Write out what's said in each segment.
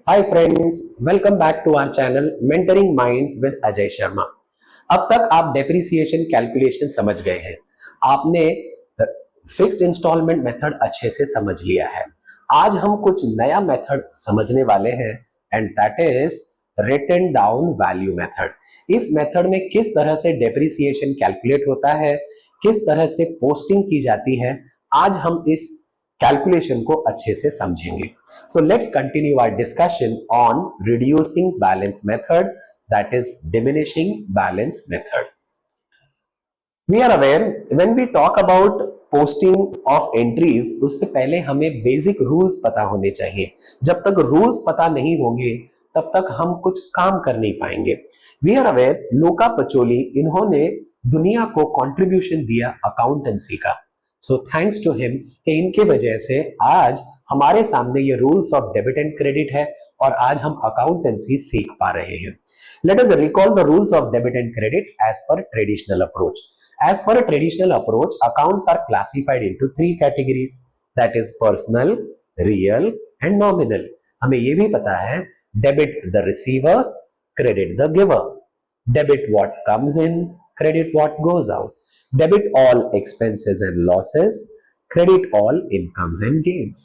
Hi friends, welcome back to our channel mentoring minds with Ajay Sharma. अब तक आप depreciation calculation समझ गए हैं। आपने फिक्स्ड इंस्टॉलमेंट मेथड अच्छे से समझ लिया है। आज हम कुछ नया मेथड समझने वाले हैं and that is written down value method. इस मेथड में किस तरह से डेप्रिसिएशन कैलकुलेट होता है, किस तरह से पोस्टिंग की जाती है, आज हम इस कैलकुलेशन को अच्छे से समझेंगे। So let's continue our discussion on reducing balance method, that is diminishing balance method. We are aware when we talk about posting of entries, उससे पहले हमें बेसिक रूल्स पता होने चाहिए। जब तक रूल्स पता नहीं होंगे तब तक हम कुछ काम कर नहीं पाएंगे। We are aware Luca Pacioli, इन्होंने दुनिया को कंट्रीब्यूशन दिया अकाउंटेंसी का। सो थैंक्स टू हिम कि इनके वजह से आज हमारे सामने ये rules of debit and credit है और आज हम अकाउंटेंसी सीख पा रहे हैं। Let us recall the rules of debit and credit as per traditional approach. As per a traditional approach, accounts are classified into three categories, that is personal, real and nominal. हमें ये भी पता है debit the receiver, credit the giver. Debit what comes in, credit what goes out. Debit all expenses and losses, credit all incomes and gains.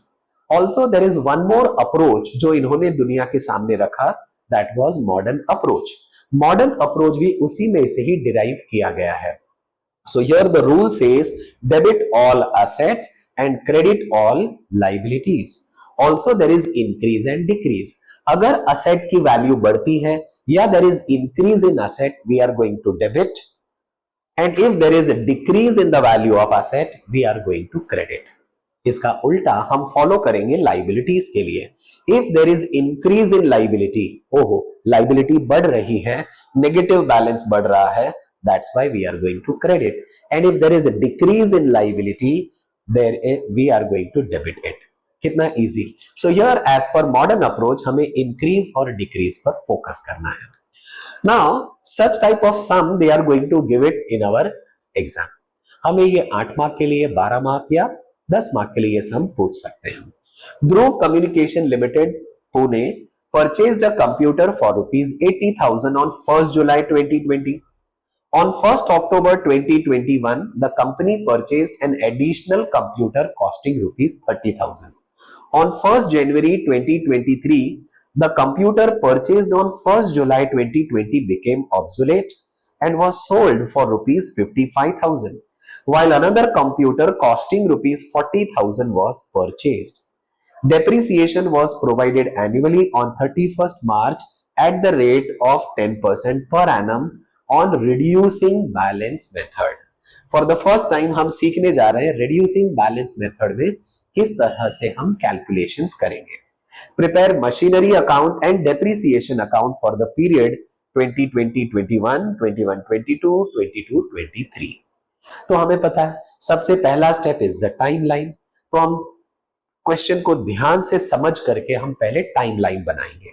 Also there is one more approach जो इन्होंने दुनिया के सामने रखा, that was modern approach. Modern approach भी उसी में से ही derive किया गया है। So here the rule says debit all assets and credit all liabilities. Also there is increase and decrease. अगर asset की value बढ़ती है या there is increase in asset, we are going to debit, and if there is a decrease in the value of asset, we are going to credit. इसका उल्टा हम follow करेंगे liabilities के लिए। If there is increase in liability, ओहो liability बढ़ रही है, नेगेटिव बैलेंस बढ़ रहा है, that's why we are going to credit, and if there is a decrease in liability, there we are going to debit it. कितना easy. So here as per modern approach हमें increase और decrease पर focus करना है। Now such type of sum they are going to give it in our exam. हमें ये 8 mark के लिए, 12 मार्क या 10 मार्क के लिए सम पूछ सकते हैं। Dhruv communication limited Pune purchased a computer for rupees 80,000 on 1st July 2020. On 1st October 2021, the company purchased an additional computer costing rupees 30,000. On 1st January 2023, the computer purchased on 1st July 2020 became obsolete and was sold for rupees 55,000, while another computer costing rupees 40,000 was purchased. Depreciation was provided annually on 31st March at the rate of 10% per annum on reducing balance method. For the first time हम सीखने जा रहे हैं reducing balance method में किस तरह से हम calculations करेंगे। Prepare machinery account and depreciation account for the period 2020-21, 21-22, 22-23. तो हमें पता है सबसे पहला स्टेप इज द टाइमलाइन। तो हम क्वेश्चन को ध्यान से समझ करके हम पहले टाइमलाइन बनाएंगे।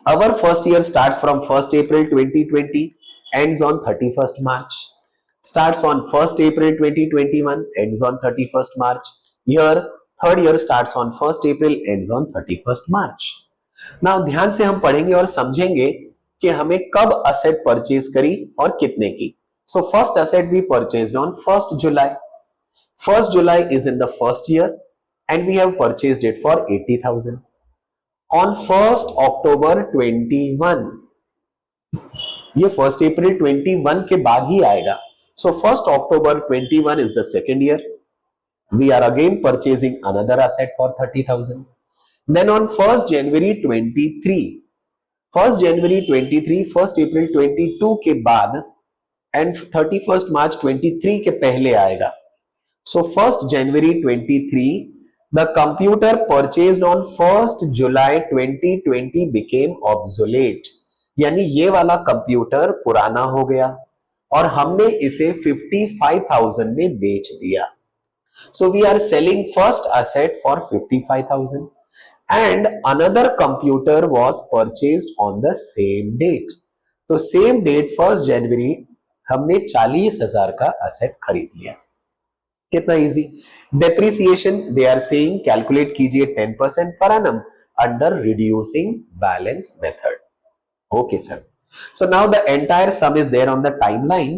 Our first year starts from 1st April 2020, ends on 31st March. Starts on 1st April 2021, ends on 31st March. Here, third year starts on 1st April, ends on 31st March. Now, ध्यान से हम पढ़ेंगे और समझेंगे कि हमें कब asset purchase करी और कितने की। So, first asset we purchased on 1st July. 1st July is in the first year and we have purchased it for 80,000. On 1st October 21, ये 1st April 21 के बाद ही आएगा। So 1st October 21 is the second year. We are again purchasing another asset for 30,000. Then on 1st January 23, 1st January 23, 1st April 22 के बाद and 31st March 23 के पहले आएगा। So 1st January 23, the computer purchased on 1st July 2020 became obsolete. यानी ये वाला computer पुराना हो गया और हमने इसे 55,000 में बेच दिया। So we are selling first asset for 55,000 and another computer was purchased on the same date. तो same date 1st January हमने 40,000 का asset खरीद लिया। कितना easy. Depreciation they are saying calculate कीजिए 10% per annum under reducing balance method. Okay sir, so now the entire sum is there on the timeline.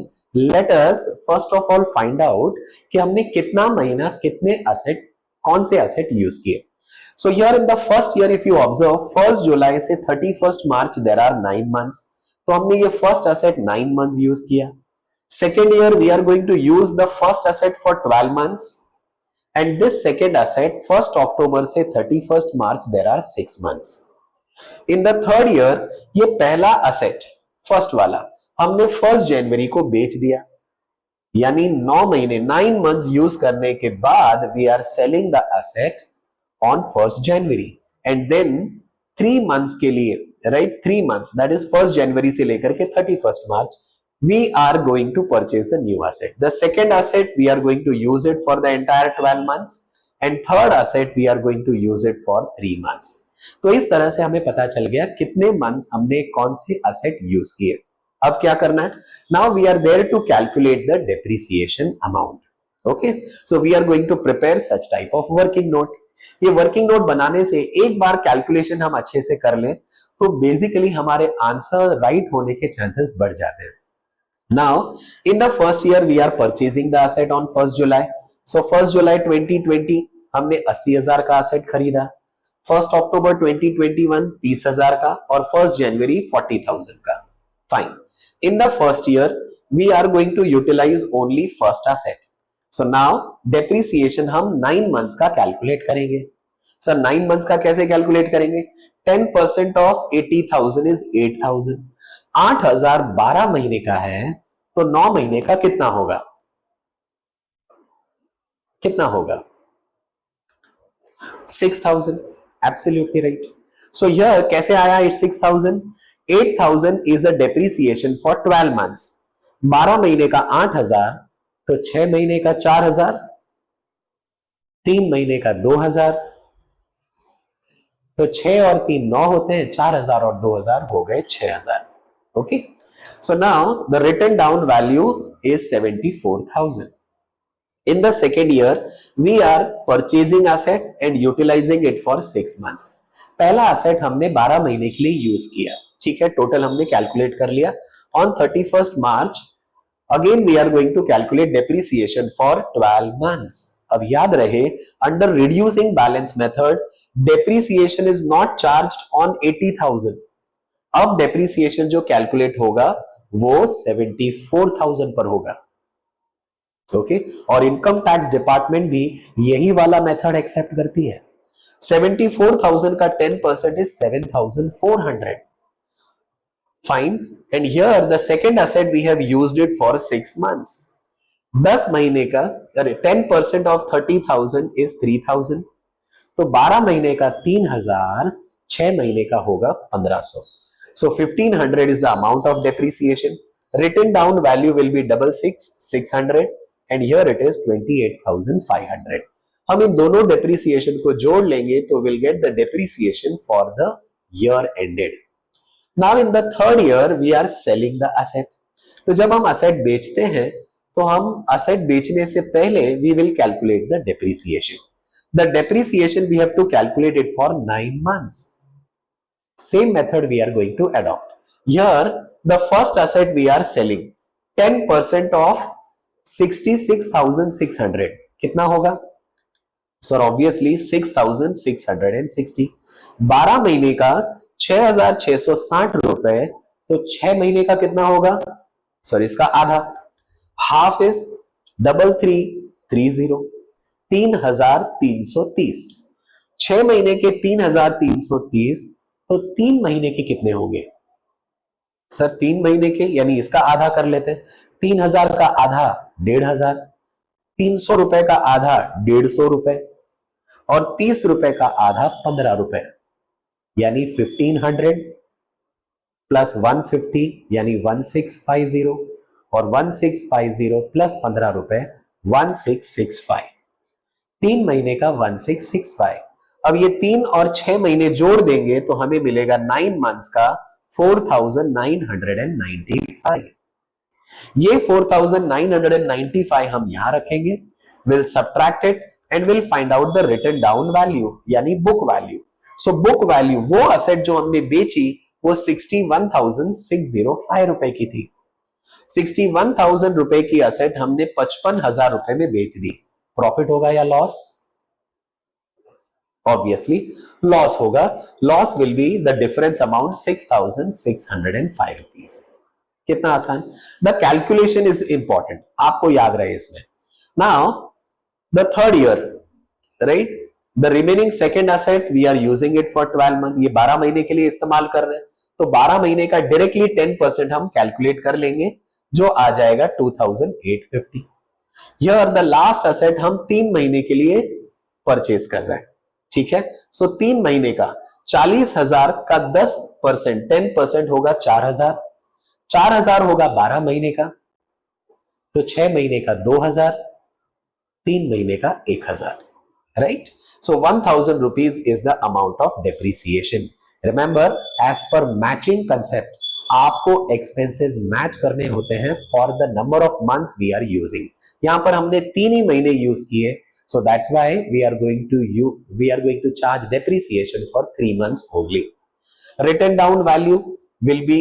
Let us first of all find out कि हमने कितना महीना कितने asset कौन से asset use किए। So here in the first year if you observe 1st July से 31st March there are 9 months, तो हमने ये फर्स्ट असेट 9 months यूज किया। Second year we are going to use the first asset for 12 months and this second asset 1st October से 31st March there are 6 months. In the third year ये पहला asset first वाला हमने 1st जनवरी को बेच दिया, यानी 9 महीने 9 months यूज करने के बाद we are selling the asset on 1st January and then 3 months के लिए, right, 3 months that is 1st January से लेकर के 31st March we are going to purchase the new asset. The second asset we are going to use it for the entire 12 months and third asset we are going to use it for 3 months. तो इस तरह से हमें पता चल गया कितने months हमने कौन से asset यूज किए। अब क्या करना है? Now we are there to calculate the depreciation amount. Okay, so we are going to prepare such type of working note. ये वर्किंग नोट बनाने से एक बार कैलकुलेशन हम अच्छे से कर लें तो बेसिकली हमारे आंसर राइट होने के चांसेस बढ़ जाते हैं। Now, in the first year, we are purchasing the asset on 1st July. So 1st July 2020 हमने 80,000 का asset खरीदा, 1st October 2021 30,000 का और 1st January 40,000 का। Fine. In the first year, we are going to utilize only first asset. So now depreciation हम 9 months का calculate करेंगे। Sir 9 months का कैसे calculate करेंगे? 10% of 80,000 is 8,000. 8,000 12 महीने का है तो 9 महीने का कितना होगा? कितना होगा? 6,000. Absolutely right. So here कैसे आया 6,000? 8,000 is a depreciation for 12 months. 12 महीने का 8,000 तो 6 महीने का 4,000, 3 महीने का 2,000, तो 6 और 3 9 होते हैं, 4,000 और 2,000 हो गए 6,000। Okay, so now the written down value is 74,000. In the second year, we are purchasing asset and utilizing it for 6 months. पहला asset हमने 12 महीने के लिए यूज किया, ठीक है, टोटल हमने कैलकुलेट कर लिया। On 31st March, again we are going to calculate depreciation for 12 months. अब याद रहे, under reducing balance method, depreciation is not charged on 80,000. अब डेप्रिसिएशन जो कैलकुलेट होगा वो 74,000 पर होगा। ओके, और इनकम टैक्स डिपार्टमेंट भी यही वाला मेथड एक्सेप्ट करती है। 74,000 का 10% is 7,400। Fine, and here the second asset we have used it for 6 months. 10 महीने का 10% ऑफ 30,000 इज 3,000, तो 12 महीने का 3,000, 6 महीने का होगा 1,500। So 1,500 is the amount of depreciation. Written down value will be 66,600 and here it is 28,500. हम इन दोनों depreciation को जोड़ लेंगे तो we'll get the depreciation for the year ended. Now in the third year we are selling the asset. तो जब हम asset बेचते हैं तो हम asset बेचने से पहले we will calculate the depreciation. The depreciation we have to calculate it for 9 months. Same method we are going to adopt. Here the first asset we are selling 10% of 66,600 कितना होगा? Sir obviously 6,660। 12 महीने का 6,660 रुपए, तो 6 महीने का कितना होगा? सर इसका आधा, हाफ इज 3330, 3,330। 6 महीने के 3,330 तो 3 महीने के कितने होंगे? सर 3 महीने के यानी इसका आधा कर लेते हैं। 3,000 का आधा 1,500, 300 रुपए का आधा 150 रुपए और 30 रुपए का आधा 15 रुपए, यानी 1,500 प्लस 150 यानी 1,650 और 1,650 प्लस 15 रुपए 1,665। 3 महीने का 1,665। अब ये 3 और 6 महीने जोड़ देंगे तो हमें मिलेगा 9 मंथ्स का 4,995। ये 4995 हम यहां रखेंगे, will subtract it and will find out the written down value यानी book value. So book value वो असेट जो हमने बेची वो 61,605 रुपए की थी। 61,000 रुपए की असेट हमने 55,000 रुपए में बेच दी। प्रॉफिट होगा या लॉस? ऑब्वियसली लॉस होगा। Loss will be the difference amount 6,605 rupees. कितना आसान। द कैलकुलेशन इज इंपॉर्टेंट, आपको याद रहे इसमें। Now the third year, right, the remaining second asset we are using it for 12 month. ये 12 महीने के लिए इस्तेमाल कर रहे हैं, तो 12 महीने का डायरेक्टली 10% हम कैलकुलेट कर लेंगे, जो आ जाएगा 2,850। हियर द लास्ट एसेट हम 3 महीने के लिए परचेज कर रहे हैं, ठीक है। सो 3 महीने का 40,000 का 10%, 10% होगा 4,000, 4,000 होगा 12 महीने का, तो 6 महीने का 2,000, 3 महीने का 1,000, right. So 1,000 rupees is the amount of depreciation. Remember, as per matching concept, आपको expenses मैच करने होते हैं for the number of months we are using. यहां पर हमने 3 ही महीने यूज किए, so that's why we are going to charge depreciation for 3 months only. Written down value will be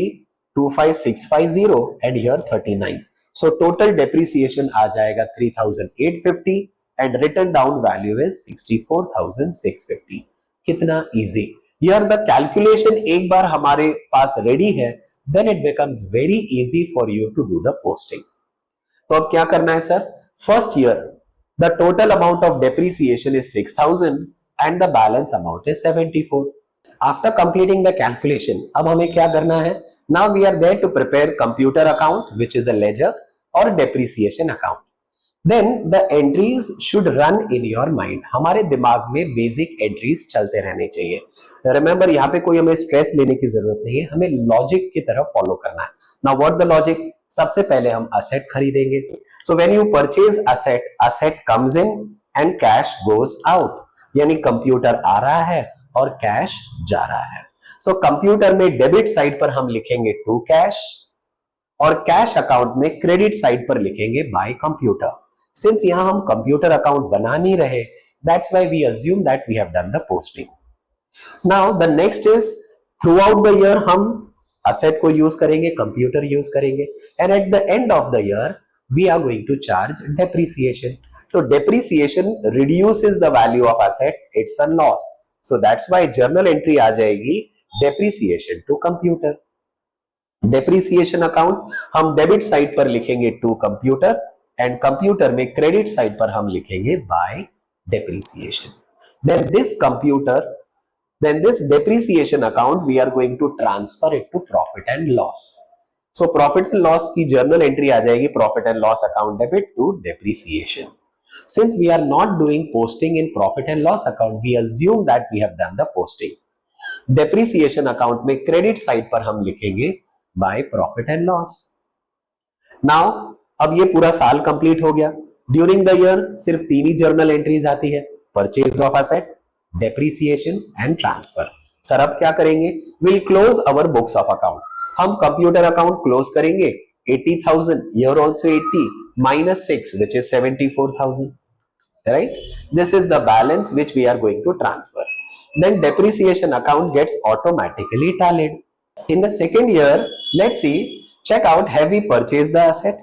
25,650 and here 39. So total depreciation आ जाएगा 3,850 and written down value is 64,650. कितना easy. Here the calculation एक बार हमारे पास ready है, then it becomes very easy for you to do the posting. तो अब क्या करना है sir? First year, the total amount of depreciation is 6,000 and the balance amount is 74. After completing the calculation, अब हमें क्या करना है? Now we are there to prepare computer account, which is a ledger or depreciation account. Then the entries should run in your mind. हमारे दिमाग में basic entries चलते रहने चाहिए। रिमेंबर, यहाँ पे कोई हमें स्ट्रेस लेने की जरूरत नहीं है, हमें लॉजिक की तरफ फॉलो करना है। Now what the logic? सबसे पहले हम असेट खरीदेंगे। So when you purchase asset, asset comes in and cash goes out, यानी कंप्यूटर आ रहा है और कैश जा रहा है। सो कंप्यूटर में डेबिट साइड पर हम लिखेंगे टू कैश और कैश अकाउंट में क्रेडिट साइड पर लिखेंगे बाय कंप्यूटर। सिंस यहां हम कंप्यूटर अकाउंट बना नहीं रहे, that's why we assume that we have done the posting. Now the next is, throughout the year हम असेट को यूज करेंगे, कंप्यूटर यूज करेंगे, and at the end of the year we are going to charge depreciation. तो depreciation reduces the value of asset, it's a loss, so that's why journal entry आ जाएगी depreciation to computer. Depreciation account हम debit side पर लिखेंगे to computer and computer में credit side पर हम लिखेंगे by depreciation. then this depreciation account we are going to transfer it to profit and loss. So profit and loss की journal entry आ जाएगी profit and loss account debit to depreciation. Since we are not doing posting in profit and loss account, we assume that we have done the posting. Depreciation account में credit side पर हम लिखेंगे by profit and loss. Now अब ये पूरा साल complete हो गया। ड्यूरिंग द ईयर सिर्फ 3 ही जर्नल एंट्रीज आती है, purchase of asset, depreciation and transfer. Sir अब क्या करेंगे? Will close our books of account. हम कंप्यूटर अकाउंट क्लोज करेंगे 80,000, year also 80 minus 6 which is 74,000, right? This is the balance which we are going to transfer. Then depreciation account gets automatically tallied. In the second year, let's see, check out, have we purchased the asset?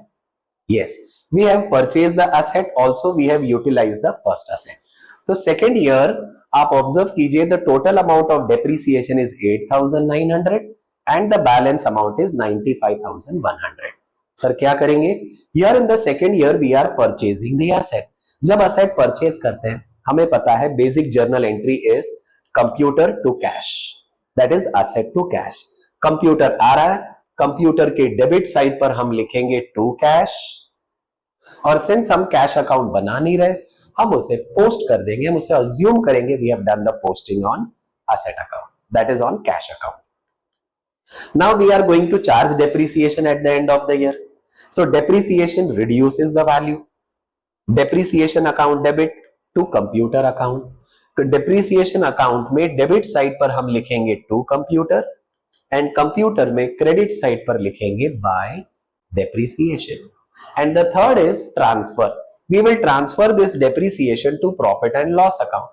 Yes, we have purchased the asset, also we have utilized the first asset. तो second year आप observe कीजिए, the total amount of depreciation is 8,900 and the balance amount is 95,100. Sir क्या करेंगे? Here in the second year we are purchasing the asset. जब asset purchase करते हैं, हमें पता है basic journal entry is computer to cash, that is asset to cash. Computer आ रहा है, कंप्यूटर के डेबिट साइड पर हम लिखेंगे टू कैश, और सिंस हम कैश अकाउंट बना नहीं रहे, हम उसे पोस्ट कर देंगे, हम उसे अज्यूम करेंगे we have done the posting on asset account, that is on cash account. Now we are going to charge depreciation at the end of the year. So depreciation reduces the value. Depreciation account debit to computer account. तो depreciation account में debit side पर हम लिखेंगे to computer and computer में credit side पर लिखेंगे bye depreciation. And the third is transfer. We will transfer this depreciation to profit and loss account.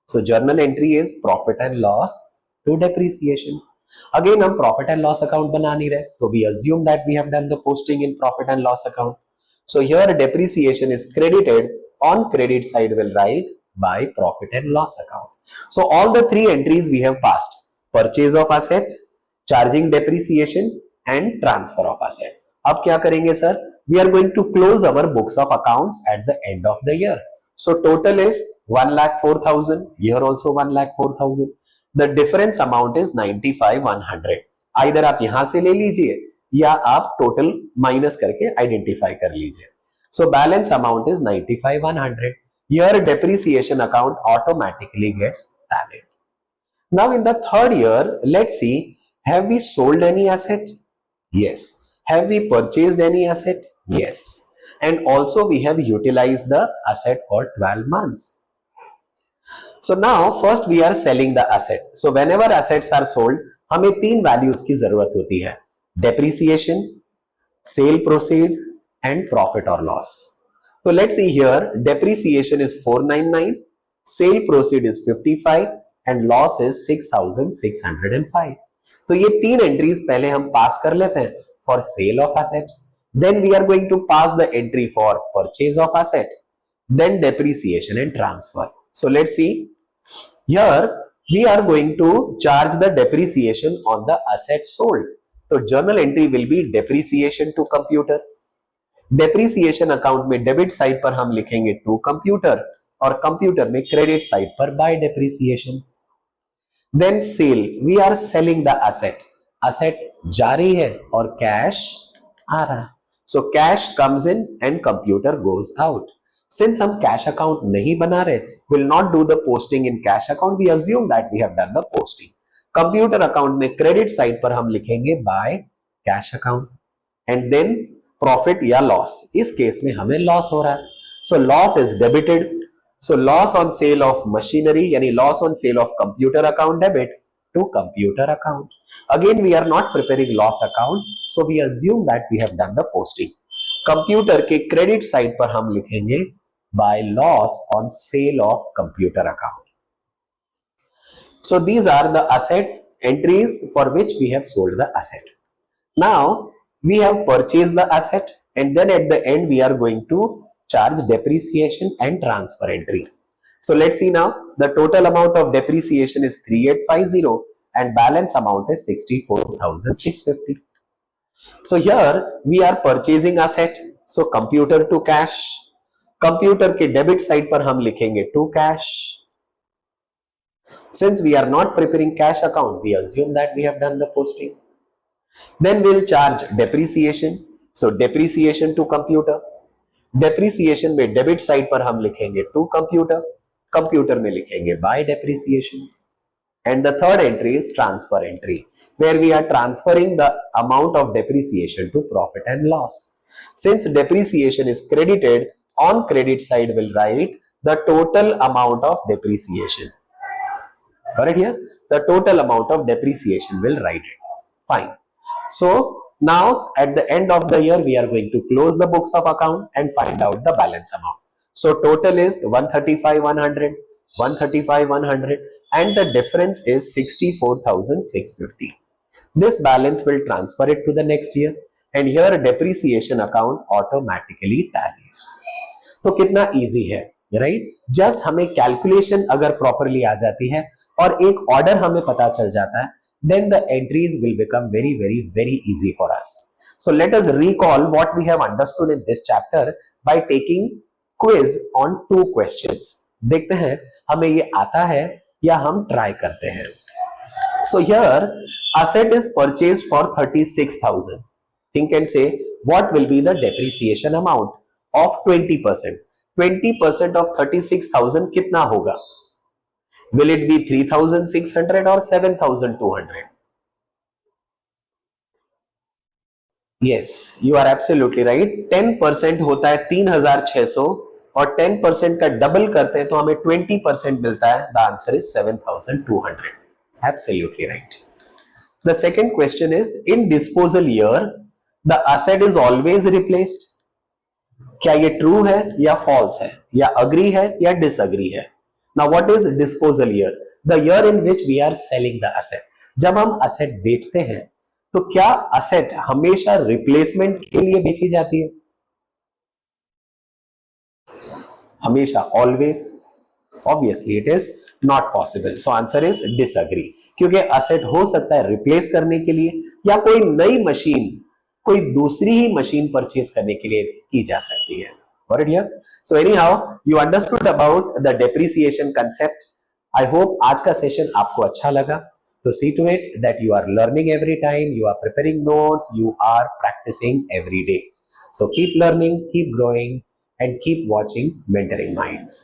So journal entry is profit and loss to depreciation. Again हम profit and loss account बना नहीं रहे, तो we assume that we have done the posting in profit and loss account. So here depreciation is credited. On credit side will write by profit and loss account. So all the three entries we have passed: purchase of asset, charging depreciation and transfer of asset. अब क्या करेंगे sir? We are going to close our books of accounts at the end of the year. So total is 1,04,000. Here also 1,04,000. The difference amount is 95,100. Either आप यहां से ले लीजिए या आप टोटल माइनस करके आइडेंटिफाई कर लीजिए. So balance amount is 95,100. Here depreciation account automatically gets tallied. Now in the third year, let's see, have we sold any asset? Yes. Have we purchased any asset? Yes. And also we have utilized the asset for 12 months. So now first we are selling the asset. So whenever assets are sold, हमें तीन values की जरूरत होती है: depreciation, sale proceed and profit or loss. So let's see here, depreciation is 499, sale proceed is 55 and loss is 6,605. तो ये तीन entries पहले हम पास कर लेते हैं for sale of asset. Then we are going to pass the entry for purchase of asset, then depreciation and transfer. So let's see, here we are going to charge the depreciation on the asset sold. So journal entry will be depreciation to computer. Depreciation account में debit side पर हम लिखेंगे to computer और computer में credit side पर by depreciation. Then sale, we are selling the asset. Asset जा रही है और कैश आ रहा है. So cash comes in and computer goes out. Since हम कैश अकाउंट नहीं बना रहे, will not do the posting in cash account. We assume that we have done the posting. Computer account में क्रेडिट साइड पर हम लिखेंगे by cash account and then profit या loss. इस केस में हमें लॉस हो रहा है. So loss is debited. So loss on sale of machinery यानी loss on sale of computer account debit to computer account. Again we are not preparing loss account, so we assume that we have done the posting. Computer के credit side पर हम लिखेंगे by loss on sale of computer account. So these are the asset entries for which we have sold the asset. Now we have purchased the asset and then at the end we are going to charge depreciation and transfer entry. So let's see now, the total amount of depreciation is 3850 and balance amount is 64,650. So here we are purchasing asset. So computer to cash. Computer के debit side पर हम लिखेंगे to cash. Since we are not preparing cash account, we assume that we have done the posting. Then we'll charge depreciation. So depreciation to computer. Depreciation में debit side पर हम लिखेंगे to computer. Computer में लिखेंगे by depreciation. And the third entry is transfer entry, where we are transferring the amount of depreciation to profit and loss. Since depreciation is credited, on credit side will write the total amount of depreciation. Correct here, the total amount of depreciation will write it. Fine. So now at the end of the year we are going to close the books of account and find out the balance amount. So total is 135,100, 135,100 and the difference is 64,650. This balance will transfer it to the next year and here depreciation account automatically tallies. तो कितना easy है, right? Just हमें calculation अगर properly आ जाती है और एक order हमें पता चल जाता है, then the entries will become very, very, very easy for us. So let us recall what we have understood in this chapter by taking quiz on 2 questions. देखते हैं हमें ये आता है या हम ट्राई करते हैं. So here asset is purchased for 36,000. Think and say what will be the depreciation amount of 20%. 20% of 36,000 कितना होगा? Will it be 3,600 or 7,200? Yes, you are absolutely right. 10% होता है 3,600 और 10% का डबल करते हैं तो हमें 20% मिलता है. The answer is 7,200. Absolutely right. The second question is, in disposal year the asset is always replaced. क्या ये ट्रू है या फॉल्स है, या अग्री है या डिसअग्री है? Now what is disposal year? The year in which we are selling the asset. जब हम असेट बेचते हैं तो क्या असेट हमेशा रिप्लेसमेंट के लिए बेची जाती है? हमेशा, always? Obviously it is not possible. So answer is disagree, क्योंकि असेट हो सकता है रिप्लेस करने के लिए या कोई नई मशीन, कोई दूसरी ही मशीन परचेज करने के लिए की जा सकती है। Got it here? So anyhow, you understood about the depreciation concept. I hope आज का सेशन आपको अच्छा लगा। तो see to it that you are learning every time, you are preparing notes, you are practicing every day. So keep learning, keep growing, and keep watching Mentoring Minds.